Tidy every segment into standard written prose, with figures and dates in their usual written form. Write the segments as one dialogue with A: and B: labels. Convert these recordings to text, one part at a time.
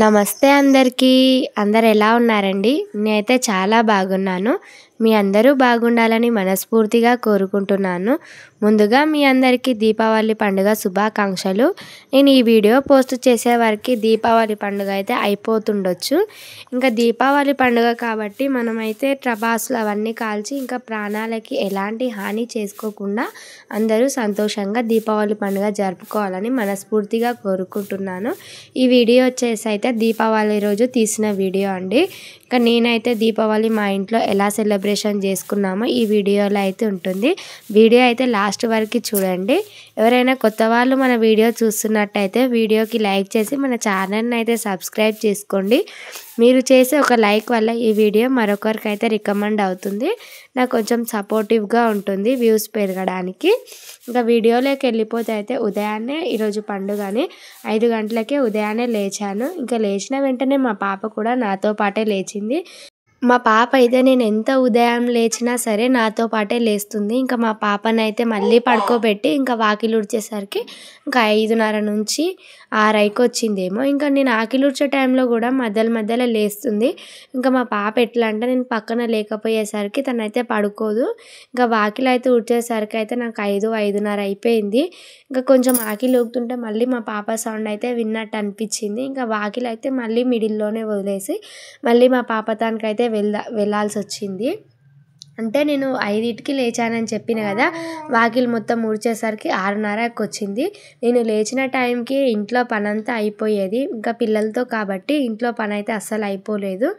A: నమస్తే అందరికీ. అందరు ఎలా ఉన్నారండి? నేనైతే చాలా బాగున్నాను. మీ అందరూ బాగుండాలని మనస్ఫూర్తిగా కోరుకుంటున్నాను. ముందుగా మీ అందరికీ దీపావళి పండుగ శుభాకాంక్షలు. నేను ఈ వీడియో పోస్ట్ చేసే వరకు దీపావళి పండుగ అయితే అయిపోతుండొచ్చు. ఇంకా దీపావళి పండుగ కాబట్టి మనమైతే టపాసులు అవన్నీ కాల్చి ఇంకా ప్రాణాలకి ఎలాంటి హాని చేసుకోకుండా అందరూ సంతోషంగా దీపావళి పండుగ జరుపుకోవాలని మనస్ఫూర్తిగా కోరుకుంటున్నాను. ఈ వీడియో వచ్చేసి అయితే దీపావళి రోజు తీసిన వీడియో అండి. ఇంకా నేనైతే దీపావళి మా ఇంట్లో ఎలా సెలబ్రేషన్ చేసుకున్నామో ఈ వీడియోలో అయితే ఉంటుంది. వీడియో అయితే లాస్ట్ వరకు చూడండి. ఎవరైనా కొత్త వాళ్ళు మన వీడియో చూస్తున్నట్టయితే వీడియోకి లైక్ చేసి మన ఛానల్ని అయితే సబ్స్క్రైబ్ చేసుకోండి. మీరు చేసే ఒక లైక్ వల్ల ఈ వీడియో మరొకరికి అయితే రికమెండ్ అవుతుంది. నాకు కొంచెం సపోర్టివ్గా ఉంటుంది వ్యూస్ పెరగడానికి. ఇంకా వీడియోలోకి వెళ్ళిపోతే అయితే ఉదయాన్నే ఈరోజు పండుగని 5 గంటలకే ఉదయాన్నే లేచాను. ఇంకా లేచిన వెంటనే మా పాప కూడా నాతో పాటే లేచింది. మా పాప అయితే నేను ఎంత ఉదయం లేచినా సరే నాతో పాటే లేస్తుంది. ఇంకా మా పాపనైతే మళ్ళీ పడుకోబెట్టి ఇంకా వాకిలి ఊడ్చేసరికి ఇంకా 5:30 నుంచి 6 వచ్చిందేమో. ఇంకా నేను ఆకిలి ఊడ్చే టైంలో కూడా మధ్యలో లేస్తుంది. ఇంకా మా పాప ఎట్లా అంటే నేను పక్కన లేకపోయేసరికి తనైతే పడుకోదు. ఇంకా వాకిలి అయితే ఊడ్చేసరికి అయితే నాకు 5:30 అయిపోయింది. ఇంకా కొంచెం ఆకిలి ఊపుతుంటే మళ్ళీ మా పాప సౌండ్ అయితే విన్నట్టు అనిపించింది. ఇంకా వాకిలి అయితే మళ్ళీ మిడిల్లోనే వదిలేసి మళ్ళీ మా పాప తనకైతే వెళ్ళాల్సి వచ్చింది. అంటే నేను 5కి లేచానని చెప్పిన కదా, వాకిలి మొత్తం ఊడ్చేసరికి 6:30కి వచ్చింది. నేను లేచిన టైంకి ఇంట్లో పనంతా అయిపోయేది. ఇంకా పిల్లలతో కాబట్టి ఇంట్లో పని అయితే అస్సలు అయిపోలేదు.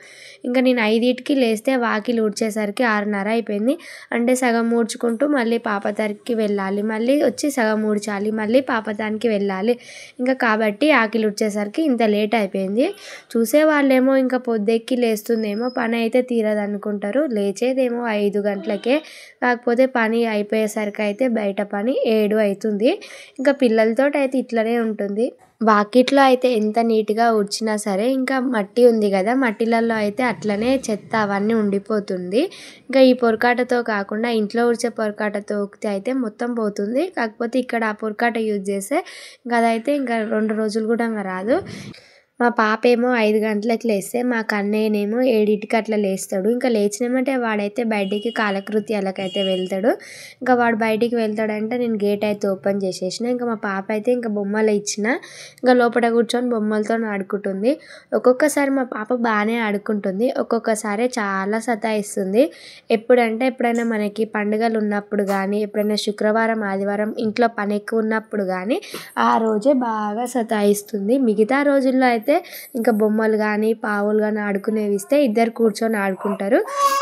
A: ఇంకా నేను 5కి లేస్తే వాకిలి ఊడ్చేసరికి 6:30 అయిపోయింది. అంటే సగం ఊడ్చుకుంటూ మళ్ళీ పాప దగ్గరికి వెళ్ళాలి, మళ్ళీ వచ్చి సగం ఊడ్చాలి, మళ్ళీ పాప దానికి వెళ్ళాలి. ఇంకా కాబట్టి ఆకిలి ఊడ్చేసరికి ఇంత లేట్ అయిపోయింది. చూసేవాళ్ళేమో ఇంకా పొద్దెక్కి లేస్తుందేమో పని అయితే తీరదనుకుంటారు. లేచేదేమో 5 గంటలకే. కాకపోతే పని అయిపోయేసరికి అయితే బయట పని 7 అవుతుంది. ఇంకా పిల్లలతో అయితే ఇట్లనే ఉంటుంది. వాకిట్లో అయితే ఎంత నీట్గా ఊడ్చినా సరే ఇంకా మట్టి ఉంది కదా, మట్టిలలో అయితే అట్లనే చెత్త అవన్నీ ఉండిపోతుంది. ఇంకా ఈ పొరకాటతో కాకుండా ఇంట్లో ఊడ్చే పొరకాటతో ఊకితే అయితే మొత్తం పోతుంది. కాకపోతే ఇక్కడ ఆ పొరకాట యూజ్ చేస్తే ఇంకా అదైతే ఇంకా 2 రోజులు కూడా రాదు. మా పాప ఏమో 5 గంటలకు లేస్తే మా కన్నయ్యనేమో 7కి అట్లా లేస్తాడు. ఇంకా లేచినామంటే వాడైతే బయటికి కాలకృత్యాలకైతే వెళ్తాడు. ఇంకా వాడు బయటికి వెళ్తాడంటే నేను గేట్ అయితే ఓపెన్ చేసేసిన. ఇంకా మా పాప అయితే ఇంకా బొమ్మలు ఇచ్చిన, ఇంకా లోపల కూర్చొని బొమ్మలతో ఆడుకుంటుంది. ఒక్కొక్కసారి మా పాప బాగానే ఆడుకుంటుంది, ఒక్కొక్కసారి చాలా సతాయిస్తుంది. ఎప్పుడైనా మనకి పండుగలు ఉన్నప్పుడు కానీ, ఎప్పుడైనా శుక్రవారం ఆదివారం ఇంట్లో పని ఎక్కువ ఉన్నప్పుడు కానీ ఆ రోజే బాగా సతాయిస్తుంది. మిగతా రోజుల్లో అయితే ఇంకా బొమ్మలు కానీ పావులు కానీ ఆడుకునేవి ఇస్తే ఇద్దరు కూర్చొని ఆడుకుంటారు.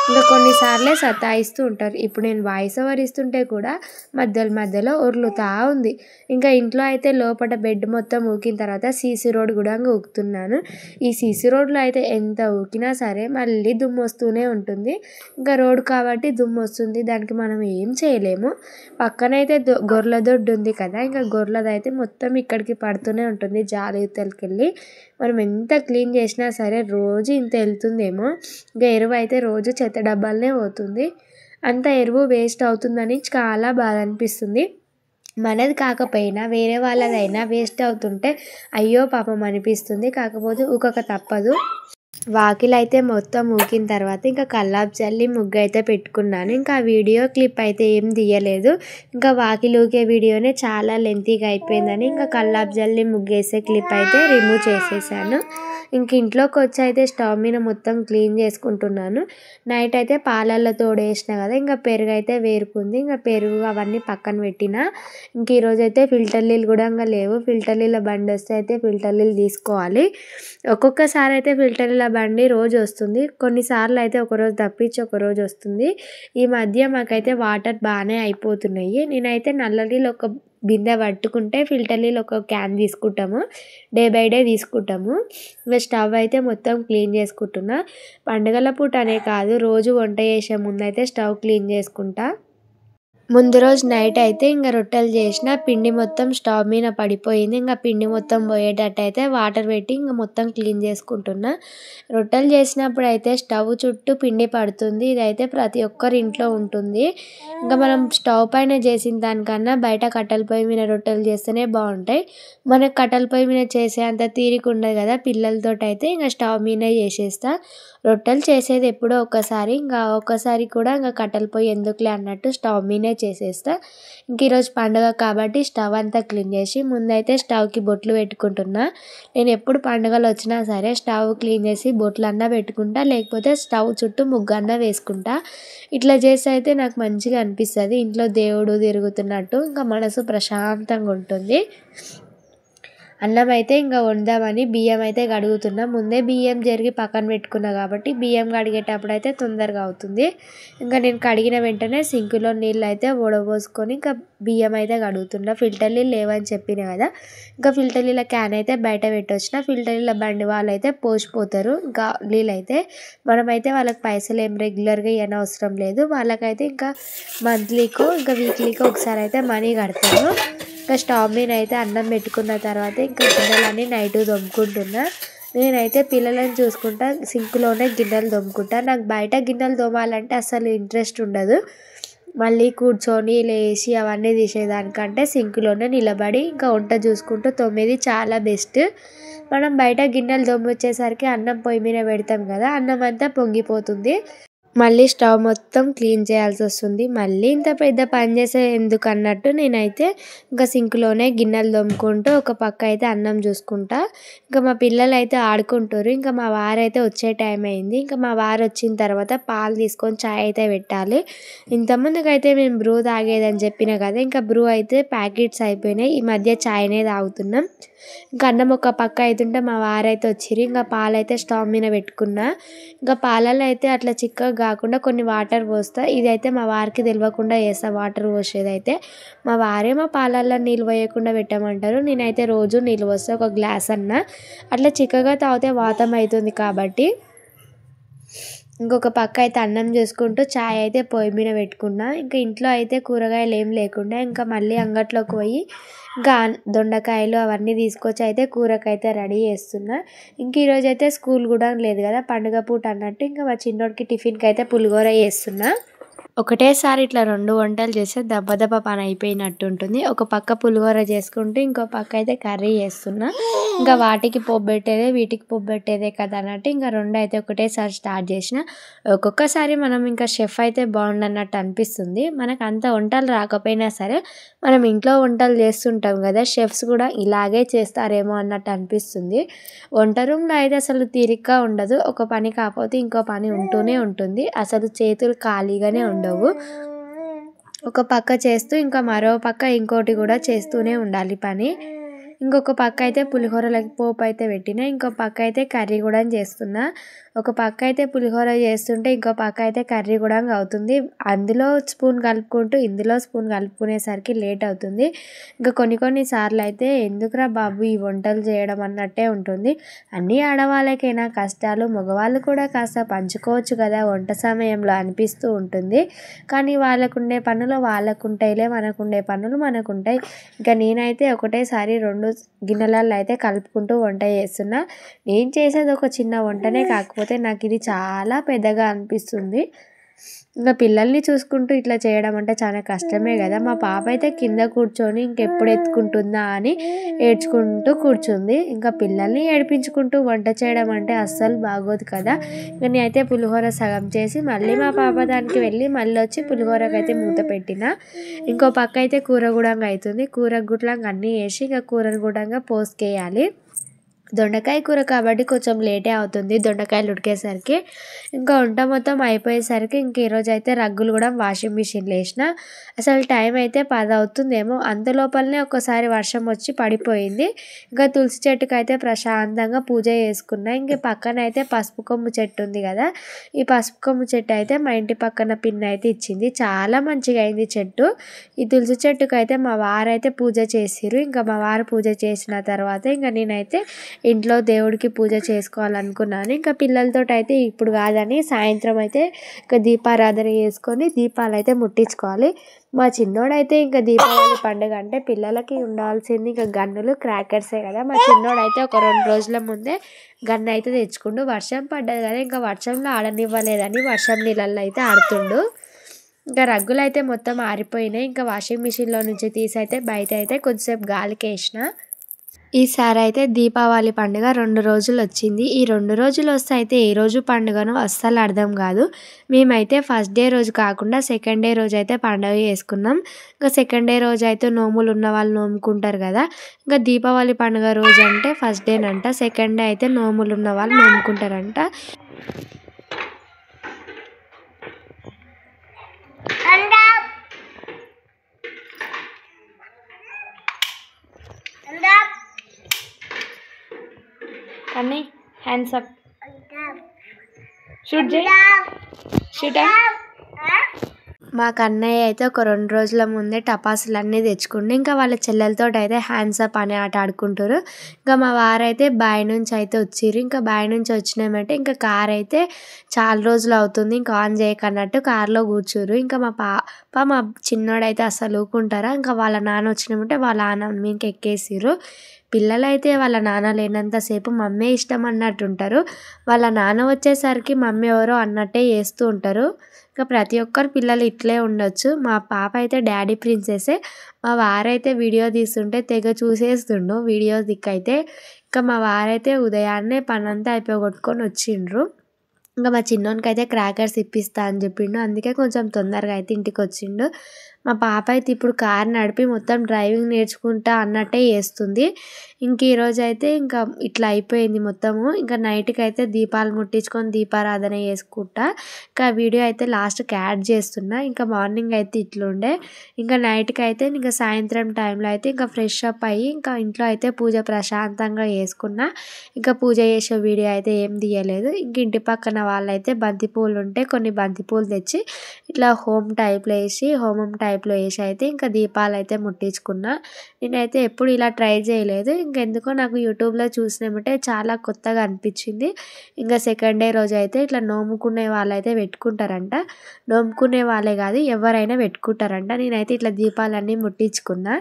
A: ఇంకా కొన్నిసార్లే సతాయిస్తూ ఉంటారు. ఇప్పుడు నేను వాయిస్ ఓవర్ ఇస్తుంటే కూడా మధ్యలో ఒర్లుతా ఉంది. ఇంకా ఇంట్లో అయితే లోపల బెడ్ మొత్తం ఊకిన తర్వాత సీసీ రోడ్ కూడా ఊకుతున్నాను. ఈ సీసీ రోడ్లో అయితే ఎంత ఊకినా సరే మళ్ళీ దుమ్ము వస్తూనే ఉంటుంది. ఇంకా రోడ్ కాబట్టి దుమ్ము వస్తుంది, దానికి మనం ఏం చేయలేము. పక్కనైతే గొర్రెల దొడ్డు ఉంది కదా, ఇంకా గొర్రెలదైతే మొత్తం ఇక్కడికి పడుతూనే ఉంటుంది జాలీతలకెళ్ళి. మనం ఎంత క్లీన్ చేసినా సరే రోజు ఇంత వెళ్తుందేమో. ఇంకా ఎరువు అయితే రోజు చెత్త డబ్బాలనే పోతుంది. అంత ఎరువు వేస్ట్ అవుతుందని చాలా బాధ అనిపిస్తుంది. మనది కాకపోయినా వేరే వాళ్ళదైనా వేస్ట్ అవుతుంటే అయ్యో పాపం అనిపిస్తుంది. కాకపోతే ఊకక తప్పదు. వాకిలి అయితే మొత్తం ఊకిన తర్వాత ఇంకా కల్లాపు చల్లి ముగ్గు అయితే పెట్టుకున్నాను. ఇంకా ఆ వీడియో క్లిప్ అయితే ఏం తీయలేదు. ఇంకా వాకిలి ఊకే వీడియోనే చాలా లెంతీగా అయిపోయిందని ఇంకా కల్లాపు చల్లి ముగ్గేసే క్లిప్ అయితే రిమూవ్ చేసేసాను. ఇంక ఇంట్లోకి వచ్చి అయితే స్టవ్ మీద మొత్తం క్లీన్ చేసుకుంటున్నాను. నైట్ అయితే పాలల్లో తోడేసిన కదా, ఇంకా పెరుగు అయితే వేరుకుంది. ఇంకా పెరుగు అవన్నీ పక్కన పెట్టిన. ఇంక ఈరోజు అయితే ఫిల్టర్ నీళ్ళు కూడా ఇంకా లేవు. ఫిల్టర్ నీళ్ళ బండి వస్తే అయితే ఫిల్టర్ నీళ్ళు తీసుకోవాలి. ఒక్కొక్కసారి అయితే ఫిల్టర్ నీళ్ళ బండి రోజు వస్తుంది, కొన్నిసార్లు అయితే ఒకరోజు తప్పించి ఒకరోజు వస్తుంది. ఈ మధ్య మాకైతే వాటర్ బాగానే అయిపోతున్నాయి. నేనైతే నల్ల నీళ్ళు ఒక బిందె పట్టుకుంటే ఫిల్టర్ నీళ్ళు ఒక క్యాన్ తీసుకుంటాము, డే బై డే తీసుకుంటాము. ఇంకా స్టవ్ అయితే మొత్తం క్లీన్ చేసుకుంటున్నా. పండుగల పూట అనే కాదు, రోజు వంట చేసే ముందు అయితే స్టవ్ క్లీన్ చేసుకుంటా. ముందు రోజు నైట్ అయితే ఇంక రొట్టెలు చేసిన పిండి మొత్తం స్టవ్ మీద పడిపోయింది. ఇంకా పిండి మొత్తం పోయేటట్టయితే వాటర్ పెట్టి ఇంక మొత్తం క్లీన్ చేసుకుంటున్నా. రొట్టెలు చేసినప్పుడు అయితే స్టవ్ చుట్టూ పిండి పడుతుంది. ఇదైతే ప్రతి ఒక్కరి ఇంట్లో ఉంటుంది. ఇంకా మనం స్టవ్ పైన చేసిన దానికన్నా బయట కట్టెల పొయ్యి మీద రొట్టెలు చేస్తేనే బాగుంటాయి. మనకు కట్టెల పొయ్యి మీద చేసే అంత తీరిక ఉండదు కదా పిల్లలతో అయితే ఇంకా స్టవ్ మీదే చేసేస్తా. రొట్టెలు చేసేది ఎప్పుడో ఒకసారి, ఇంకా ఒక్కసారి కూడా ఇంకా కట్టెల పొయ్యి ఎందుకులే అన్నట్టు స్టవ్ మీదే చేసేస్తా. ఇంక ఈరోజు పండుగ కాబట్టి స్టవ్ అంతా క్లీన్ చేసి ముందైతే స్టవ్కి బొట్లు పెట్టుకుంటున్నా. నేను ఎప్పుడు పండుగలు వచ్చినా సరే స్టవ్ క్లీన్ చేసి బొట్లు అన్నా పెట్టుకుంటా, లేకపోతే స్టవ్ చుట్టూ ముగ్గు అన్నా వేసుకుంటా. ఇట్లా చేసి అయితే నాకు మంచిగా అనిపిస్తుంది. ఇంట్లో దేవుడు తిరుగుతున్నట్టు ఇంకా మనసు ప్రశాంతంగా ఉంటుంది. అన్నం అయితే ఇంకా వండామని బియ్యం అయితే కడుగుతున్నా. ముందే బియ్యం జరిగి పక్కన పెట్టుకున్నా కాబట్టి బియ్యం కడిగేటప్పుడు అయితే తొందరగా అవుతుంది. ఇంకా నేను కడిగిన వెంటనే సింకులో నీళ్ళు అయితే వడబోసుకొని ఇంకా బియ్యం అయితే కడుగుతున్నా. ఫిల్టర్ నీళ్ళు లేవని చెప్పిన కదా, ఇంకా ఫిల్టర్ నీళ్ళ క్యాన్ అయితే బయట పెట్టొచ్చిన. ఫిల్టర్ నీళ్ళ బండి వాళ్ళు అయితే పోసిపోతారు. ఇంకా నీళ్ళు అయితే మనమైతే వాళ్ళకి పైసలు ఏం రెగ్యులర్గా ఇవ్వని అవసరం లేదు. వాళ్ళకైతే ఇంకా మంత్లీకో ఇంకా వీక్లీకో ఒకసారి అయితే మనీ కడతాను. ఇంకా స్టవ్ మీద అయితే అన్నం పెట్టుకున్న తర్వాత ఇంకా గిన్నెలన్నీ నైట్ తోముకుంటున్నా. నేనైతే పిల్లలను చూసుకుంటా సింక్లోనే గిన్నెలు తోముకుంటా. నాకు బయట గిన్నెలు తోమాలంటే అసలు ఇంట్రెస్ట్ ఉండదు. మళ్ళీ కూర్చొని లేచి అవన్నీ తీసేదానికంటే సింక్లోనే నిలబడి ఇంకా వంట చూసుకుంటూ తోమేది చాలా బెస్ట్. మనం బయట గిన్నెలు తోమొచ్చేసరికి అన్నం పొయ్యి మీద పెడతాం కదా, అన్నం అంతా పొంగిపోతుంది. మళ్ళీ స్టవ్ మొత్తం క్లీన్ చేయాల్సి వస్తుంది. మళ్ళీ ఇంత పెద్ద పని చేసే ఎందుకు అన్నట్టు నేనైతే ఇంకా సింక్లోనే గిన్నెలు తోముకుంటూ ఒక పక్క అయితే అన్నం చూసుకుంటా. ఇంకా మా పిల్లలు అయితే ఆడుకుంటారు. ఇంకా మా వారైతే వచ్చే టైం అయింది. ఇంకా మా వారు వచ్చిన తర్వాత పాలు తీసుకొని చాయ్ అయితే పెట్టాలి. ఇంతకుముందుకైతే మేము బ్రూ తాగేదని చెప్పిన కదా, ఇంకా బ్రూ అయితే ప్యాకెట్స్ అయిపోయినాయి. ఈ మధ్య చాయ్నే తాగుతున్నాం. ఇంకా అన్నం ఒక పక్క అవుతుంటే మా వారైతే వచ్చిర్రు. ఇంకా పాలైతే స్టవ్ మీద పెట్టుకున్నా. ఇంకా పాలలో అయితే అట్లా చిక్కగా కాకుండా కొన్ని వాటర్ పోస్తా. ఇదైతే మా వారికి తెలియకుండా చేస్తా. వాటర్ పోసేది అయితే మా వారేమో పాలల్లో నీళ్ళు పోయకుండా పెట్టమంటారు. నేనైతే రోజు నీళ్ళు పోస్తా, ఒక గ్లాస్ అన్న. అట్లా చిక్కగా తాగితే వాతం అవుతుంది కాబట్టి. ఇంకొక పక్క అయితే అన్నం చేసుకుంటూ చాయ్ అయితే పొయ్యి మీద పెట్టుకున్నా. ఇంకా ఇంట్లో అయితే కూరగాయలు ఏం లేకుండా ఇంకా మళ్ళీ అంగట్లోకి పోయి ఇంకా దొండకాయలు అవన్నీ తీసుకొచ్చి అయితే కూరకైతే రెడీ చేస్తున్నా. ఇంక ఈరోజు అయితే స్కూల్ కూడా లేదు కదా, పండుగ పూట అన్నట్టు ఇంకా మా చిన్నోడికి టిఫిన్కి అయితే పులిహోర చేస్తున్నా. ఒకటేసారి ఇట్లా 2 వంటలు చేస్తే దెబ్బ దెబ్బ పని అయిపోయినట్టు ఉంటుంది. ఒక పక్క పులిహోర చేసుకుంటూ ఇంకో పక్క అయితే కర్రీ చేస్తున్నా. ఇంకా వాటికి పోపు పెట్టేదే వీటికి పోపు పెట్టేదే కదా అన్నట్టు ఇంకా 2 అయితే ఒకటేసారి స్టార్ట్ చేసిన. ఒక్కొక్కసారి మనం ఇంకా షెఫ్ అయితే బాగుండన్నట్టు అనిపిస్తుంది. మనకు అంత వంటలు రాకపోయినా సరే మనం ఇంట్లో వంటలు చేస్తుంటాం కదా, షెఫ్స్ కూడా ఇలాగే చేస్తారేమో అన్నట్టు అనిపిస్తుంది. వంట రూమ్లో అయితే అసలు తీరిగ్గా ఉండదు. ఒక పని కాకపోతే ఇంకో పని ఉంటూనే ఉంటుంది. అసలు చేతులు ఖాళీగానే ఉండవు. ఒక పక్క చేస్తూ ఇంకా మరో పక్క ఇంకోటి కూడా చేస్తూనే ఉండాలి పని. ఇంకొక పక్క అయితే పులిహోరలకి పోపు అయితే పెట్టిన. ఇంకో పక్క అయితే కర్రీ కూడా చేస్తున్నా. ఒక పక్క అయితే పులిహోర చేస్తుంటే ఇంకో పక్క అయితే కర్రీ కూడా అవుతుంది. అందులో స్పూన్ కలుపుకుంటూ ఇందులో స్పూన్ కలుపుకునేసరికి లేట్ అవుతుంది. ఇంకా కొన్ని సార్లు అయితే ఎందుకురా బాబు ఈ వంటలు చేయడం అన్నట్టే ఉంటుంది. అన్నీ ఆడవాళ్ళకైనా కష్టాలు, మగవాళ్ళు కూడా కాస్త పంచుకోవచ్చు కదా వంట సమయంలో అనిపిస్తూ ఉంటుంది. కానీ వాళ్ళకుండే పనులు వాళ్ళకుంటాయిలే, మనకుండే పనులు మనకుంటాయి. ఇంకా నేనైతే ఒకటేసారి 2 గిన్నెలలో అయితే కలుపుకుంటూ వంట చేస్తున్నా. నేను చేసేది ఒక చిన్న వంటనే కాకపోతే నాకు ఇది చాలా పెద్దగా అనిపిస్తుంది. ఇంకా పిల్లల్ని చూసుకుంటూ ఇట్లా చేయడం అంటే చాలా కష్టమే కదా. మా పాప అయితే కింద కూర్చొని ఇంకెప్పుడు ఎత్తుకుంటుందా అని ఏడ్చుకుంటూ కూర్చుంది. ఇంకా పిల్లల్ని ఏడిపించుకుంటూ వంట చేయడం అంటే అస్సలు బాగోదు కదా. ఇంకా నేనైతే పులిహోర సగం చేసి మళ్ళీ మా పాప దానికి వెళ్ళి మళ్ళీ వచ్చి పులిహోరకైతే మూత పెట్టిన. ఇంకో పక్క అయితే కూర గుడంగా అవుతుంది. కూర గుట్లంగా అన్నీ వేసి ఇంకా కూరను గుడంగా పోసుకేయాలి. దొండకాయ కూర కాబట్టి కొంచెం లేటే అవుతుంది దొండకాయలు ఉడికేసరికి. ఇంకా వంట మొత్తం అయిపోయేసరికి ఇంక ఈరోజు అయితే రగ్గులు కూడా వాషింగ్ మిషన్లో వేసిన. అసలు టైం అయితే 10 అవుతుందేమో, అంతలోపలనే ఒకసారి వర్షం వచ్చి పడిపోయింది. ఇంకా తులసి చెట్టుకు అయితే ప్రశాంతంగా పూజ చేసుకున్నా. ఇంక పక్కన అయితే పసుపు కొమ్ము చెట్టు ఉంది కదా, ఈ పసుపు కొమ్ము చెట్టు అయితే మా ఇంటి పక్కన పిన్ అయితే ఇచ్చింది. చాలా మంచిగా అయింది చెట్టు. ఈ తులసి చెట్టుకు అయితే మా వారైతే పూజ చేసిర్రు. ఇంకా మా వారు పూజ చేసిన తర్వాత ఇంకా నేనైతే ఇంట్లో దేవుడికి పూజ చేసుకోవాలనుకున్నాను. ఇంకా పిల్లలతో అయితే ఇప్పుడు కాదని సాయంత్రం అయితే ఇంకా దీపారాధన చేసుకొని దీపాలు అయితే ముట్టించుకోవాలి. మా చిన్నోడైతే ఇంకా దీపావళి పండుగ అంటే పిల్లలకి ఉండాల్సింది ఇంకా గన్నులు క్రాకర్సే కదా. మా చిన్నోడైతే ఒక 2 రోజుల ముందే గన్ను అయితే తెచ్చుకుండు. వర్షం పడ్డది కదా, ఇంకా వర్షంలో ఆడనివ్వలేదని వర్షం నీళ్ళల్లో అయితే ఆడుతుండు. ఇంకా రగ్గులు అయితే మొత్తం ఆరిపోయినాయి. ఇంకా వాషింగ్ మిషన్లో నుంచి తీసి అయితే బయట అయితే కొద్దిసేపు గాలికి వేసిన. ఈసారి అయితే దీపావళి పండుగ 2 రోజులు వచ్చింది. ఈ 2 రోజులు వస్తే అయితే ఏ రోజు పండుగనో అస్సలు అర్థం కాదు. మేమైతే ఫస్ట్ డే రోజు కాకుండా సెకండ్ డే రోజు అయితే పండుగ చేసుకున్నాం. ఇంకా సెకండ్ డే రోజు అయితే నోములు ఉన్న వాళ్ళు నోముకుంటారు కదా. ఇంకా దీపావళి పండుగ రోజు అంటే ఫస్ట్ డేనంట, సెకండ్ డే అయితే నోములు ఉన్న వాళ్ళు నోముకుంటారంట. అన్నీ హ్యాండ్స్ అప్, షూట్ చేయి, షూట్. మా కన్నయ్య అయితే ఒక 2 రోజుల ముందే టపాసులు అన్నీ తెచ్చుకుంటే ఇంకా వాళ్ళ చెల్లెలతో అయితే హ్యాండ్స్ అప్ అనే ఆట ఆడుకుంటారు. ఇంకా మా వారైతే బావి నుంచి అయితే వచ్చిర్రు. ఇంకా బావి నుంచి వచ్చినామంటే ఇంకా కార్ అయితే చాలా రోజులు అవుతుంది ఇంకా ఆన్ చేయకన్నట్టు కార్లో కూర్చుర్రు. ఇంకా మా పాప మా చిన్నోడైతే అసలు ఊకుంటారా, ఇంకా వాళ్ళ నాన్న వచ్చినామంటే వాళ్ళ నాన్న మీదకి ఎక్కేసిర్రు. పిల్లలైతే వాళ్ళ నాన్న లేనంతసేపు మమ్మీ ఇష్టం అన్నట్టు ఉంటారు. వాళ్ళ నాన్న వచ్చేసరికి మమ్మీ ఎవరో అన్నట్టే చేస్తూ ఉంటారు. ఇంకా ప్రతి ఒక్కరు పిల్లలు ఇట్లే ఉండొచ్చు. మా పాప అయితే డాడీ ప్రిన్సెసే. మా వారైతే వీడియో తీస్తుంటే తెగ చూసేస్తుండు వీడియో దిక్కైతే. ఇంకా మా వారైతే ఉదయాన్నే పనంతా అయిపోగొట్టుకొని వచ్చిండ్రు. ఇంకా మా చిన్నోనికి అయితే క్రాకర్స్ ఇప్పిస్తా అని చెప్పిండు, అందుకే కొంచెం తొందరగా అయితే ఇంటికి వచ్చిండు. మా పాప అయితే ఇప్పుడు కార్ నడిపి మొత్తం డ్రైవింగ్ నేర్చుకుంటా అన్నట్టే చేస్తుంది. ఇంక ఈరోజు అయితే ఇంకా ఇట్లా అయిపోయింది మొత్తము. ఇంకా నైట్కి అయితే దీపాలు ముట్టించుకొని దీపారాధన చేసుకుంటా. ఇంకా వీడియో అయితే లాస్ట్కి యాడ్ చేస్తున్నా. ఇంకా మార్నింగ్ అయితే ఇట్లుండే, ఇంకా నైట్కి అయితే ఇంకా సాయంత్రం టైంలో అయితే ఇంకా ఫ్రెష్ అప్ అయ్యి ఇంకా ఇంట్లో అయితే పూజ ప్రశాంతంగా చేసుకున్నా. ఇంకా పూజ చేసే వీడియో అయితే ఏం తీయలేదు. ఇంక ఇంటి పక్కన వాళ్ళైతే బంతిపూలు ఉంటే కొన్ని బంతిపూలు తెచ్చి ఇట్లా హోమం టైప్లో వేసి అయితే ఇంకా దీపాలు అయితే ముట్టించుకున్నా. నేనైతే ఎప్పుడు ఇలా ట్రై చేయలేదు. ఇంకెందుకో నాకు యూట్యూబ్లో చూసినామంటే చాలా కొత్తగా అనిపించింది. ఇంకా సెకండ్ డే రోజు అయితే ఇట్లా నోముకునే వాళ్ళైతే పెట్టుకుంటారంట. నోముకునే వాళ్ళే కాదు ఎవరైనా పెట్టుకుంటారంట. నేనైతే ఇట్లా దీపాలన్నీ ముట్టించుకున్నా.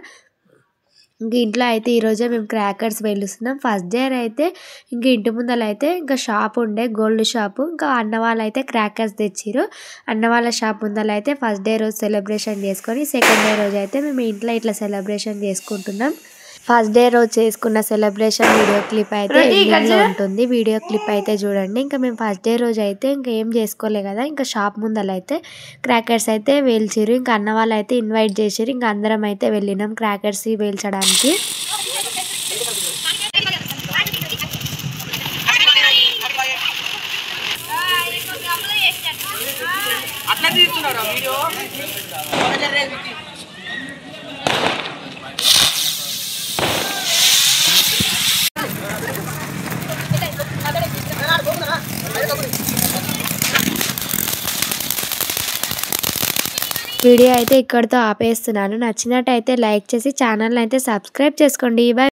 A: ఇంక ఇంట్లో అయితే ఈరోజే మేము క్రాకర్స్ వెలుస్తున్నాం. ఫస్ట్ డే అయితే ఇంక ఇంటి ముందర అయితే ఇంకా షాప్ ఉండే గోల్డ్ షాపు. ఇంకా అన్న వాళ్ళు అయితే క్రాకర్స్ తెచ్చిర్రు. అన్న వాళ్ళ షాప్ ముందర అయితే ఫస్ట్ డే రోజు సెలబ్రేషన్ చేసుకొని సెకండ్ డే రోజు అయితే మేము ఇంట్లో ఇట్లా సెలబ్రేషన్ చేసుకుంటున్నాం. ఫస్ట్ డే రోజు చేసుకున్న సెలబ్రేషన్ వీడియో క్లిప్ అయితే ఎండింగ్లో ఉంటుంది. వీడియో క్లిప్ అయితే చూడండి. ఇంకా మేము ఫస్ట్ డే రోజు అయితే ఇంకా ఏం చేసుకోలే కదా, ఇంకా షాప్ ముందర అయితే క్రాకర్స్ అయితే వేల్చిర్రు. ఇంకా అన్న వాళ్ళు అయితే ఇన్వైట్ చేసిర్రు. ఇంకా అందరం అయితే వెళ్ళినాం క్రాకర్స్ వేల్చడానికి. వీడియో అయితే ఇక్కడితో ఆపేస్తున్నాను. నచ్చినట్టయితే లైక్ చేసి ఛానల్ అయితే సబ్స్క్రైబ్ చేసుకోండి. బాయ్.